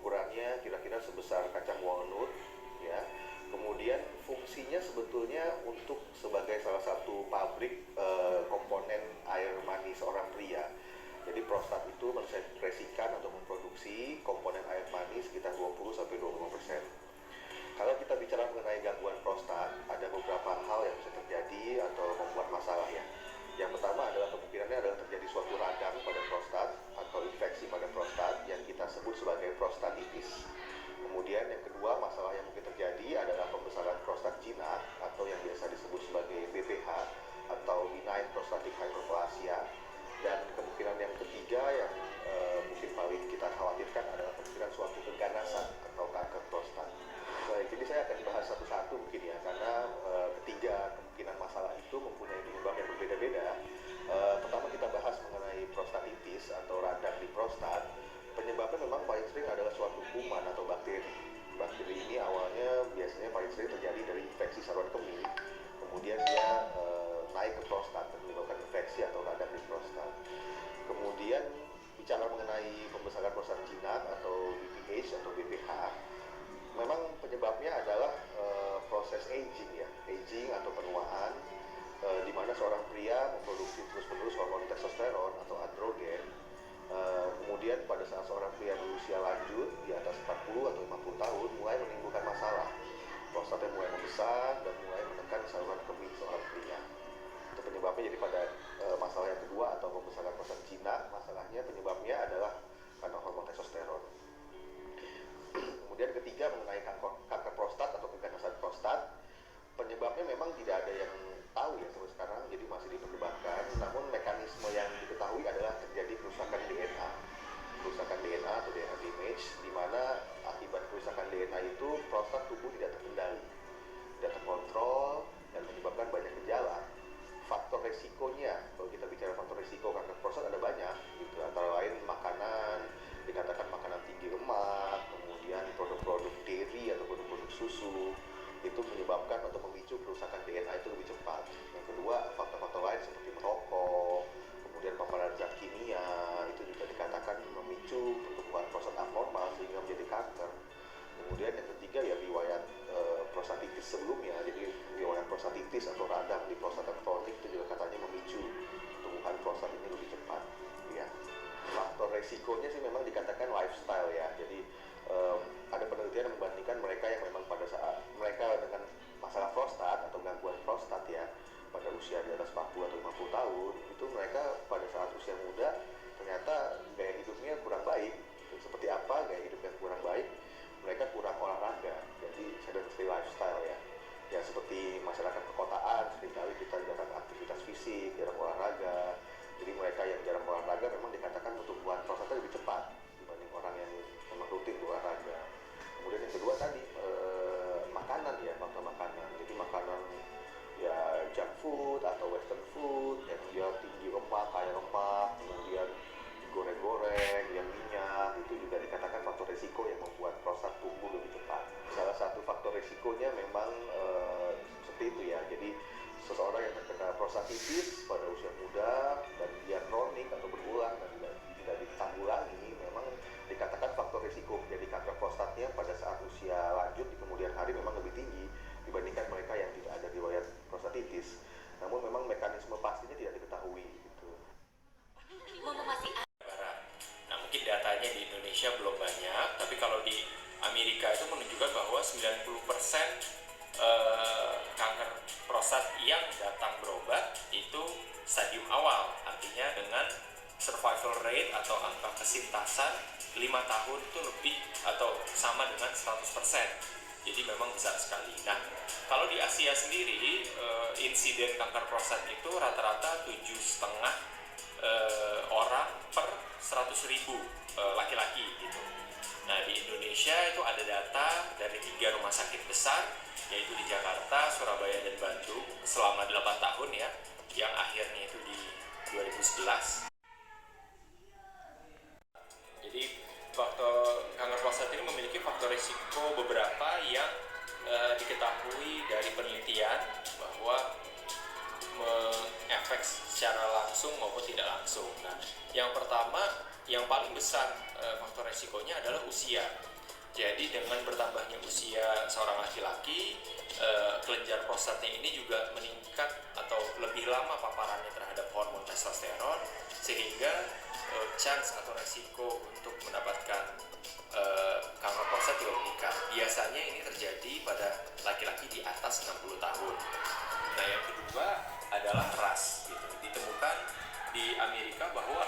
ukurannya kira-kira sebesar kacang walnut, ya. Kemudian fungsinya sebetulnya untuk sebagai salah satu pabrik komponen air mani seorang pria. Jadi prostat itu mensekresikan atau memproduksi komponen air mani sekitar 20-25%. Kalau kita bicara mengenai gangguan prostat, ada beberapa hal yang bisa terjadi atau membuat masalah ya. Yang pertama adalah kemungkinannya adalah terjadi suatu radang pada prostat atau infeksi pada prostat yang kita sebut sebagai prostatitis. Kemudian yang kedua, masalah yang mungkin terjadi adalah pembesaran prostat jinak atau yang biasa disebut sebagai BPH atau benign prostatic hyperplasia. Dan kemungkinan yang ketiga yang mungkin paling kita khawatirkan adalah kemungkinan suatu keganasan atau kanker prostat. Baik, jadi saya akan bahas satu-satu mungkin ya, karena ketiga kemungkinan masalah itu mempunyai penyebab yang berbeda-beda. Pertama kita bahas mengenai prostatitis atau radang di prostat. Penyebabnya memang paling sering adalah suatu kuman atau bakteri. Bakteri ini awalnya biasanya paling sering terjadi dari infeksi saluran kemih. Kemudian dia naik ke prostat dan menyebabkan infeksi atau radang di prostat. Kemudian bicara mengenai pembesaran prostat jinak atau BPH atau BPH, memang penyebabnya adalah proses aging ya, aging atau penuaan, di mana seorang pria memproduksi terus-menerus hormon testosteron atau androgen. Kemudian pada saat seorang pria berusia lanjut di atas 40 atau 50 tahun mulai menimbulkan masalah. Prostatnya mulai membesar dan mulai menekan saluran kemih seorang pria. Itu penyebabnya. Jadi pada masalah yang kedua atau pembesaran prostat jinak, masalahnya penyebabnya adalah karena hormon testosteron. Kemudian ketiga mengenai kanker prostat atau keganasan prostat, penyebabnya memang tidak ada yang tahu ya sampai sekarang, jadi masih diperdebatkan. Namun mekanisme yang diketahui adalah terjadi kerusakan DNA, atau DNA damage, di mana akibat kerusakan DNA itu prostat tubuh tidak terkendali, tidak terkontrol, dan menyebabkan banyak gejala. Faktor resikonya, kalau kita bicara faktor resiko kanker prostat ada banyak, gitu. Antara lain makanan, dikatakan makanan tinggi lemak, kemudian produk-produk dairy atau produk-produk susu, itu menyebabkan atau memicu kerusakan DNA itu lebih cepat. Yang kedua, faktor-faktor lain seperti merokok, kemudian paparan zat kimia, itu juga dikatakan memicu pertumbuhan prostat abnormal sehingga menjadi kanker. Kemudian yang ketiga ya riwayat prostatitis sebelumnya, jadi riwayat prostatitis atau radang di prostata kronik itu juga katanya memicu pertumbuhan prostat ini lebih cepat. Ya. Faktor resikonya sih memang dikatakan lifestyle ya, jadi ada penelitian yang membandingkan mereka yang memang pada saat mereka dengan masalah prostat atau gangguan prostat ya pada usia di atas 40 atau 50 tahun, itu mereka pada saat usia muda ternyata gaya hidupnya kurang baik. Seperti apa gaya hidup yang kurang baik? Mereka kurang olahraga, jadi sedentary lifestyle ya. Ya seperti masyarakat perkotaan, seringkali kita jarang aktivitas fisik, jarang olahraga. Jadi mereka yang jarang olahraga memang dikatakan pertumbuhan prostatnya lebih cepat dibanding orang yang memang rutin olahraga. Kemudian yang kedua tadi makanan ya, faktor makanan. Jadi makanan ya junk food atau western food yang dia tinggi lemak, kaya lemak, kemudian digoreng-goreng, yang minyak, itu juga dikatakan faktor risiko yang membuat prostat tumbuh lebih cepat. Salah satu faktor risikonya memang seperti itu ya. Jadi seseorang yang terkena prostatitis pada usia muda dan dia kronik atau berulang dan tidak ditanggulangi, memang dikatakan faktor risiko menjadi kanker prostatnya pada saat usia lanjut di kemudian hari memang lebih tinggi dibandingkan mereka yang tidak ada riwayat prostatitis. Namun memang mekanisme pastinya tidak diketahui gitu. Nah mungkin datanya di Indonesia belum banyak, tapi kalau di Amerika itu menunjukkan bahwa 90% kanker prostat yang datang berobat itu stadium awal, artinya dengan survival rate atau angka kesintasan 5 tahun itu lebih atau sama dengan 100%. Jadi memang besar sekali. Nah, kalau di Asia sendiri insiden kanker prostat itu rata-rata 7,5 orang per 100.000 laki-laki gitu. Nah, di Indonesia itu ada data dari 3 rumah sakit besar, yaitu di Jakarta, Surabaya, dan Bandung selama 8 tahun ya, yang akhirnya itu di 2011. Jadi faktor kanker prostat ini memiliki faktor risiko beberapa yang diketahui dari penelitian bahwa mengefek secara langsung maupun tidak langsung. Nah, yang pertama, yang paling besar faktor resikonya adalah usia. Jadi dengan bertambahnya usia seorang laki-laki, kelenjar prostatnya ini juga meningkat atau lebih lama paparannya terhadap hormon testosteron, sehingga chance atau resiko untuk mendapatkan kanker prostat juga meningkat. Biasanya ini terjadi pada laki-laki di atas 60 tahun. Nah, yang kedua adalah ras gitu. Ditemukan di Amerika bahwa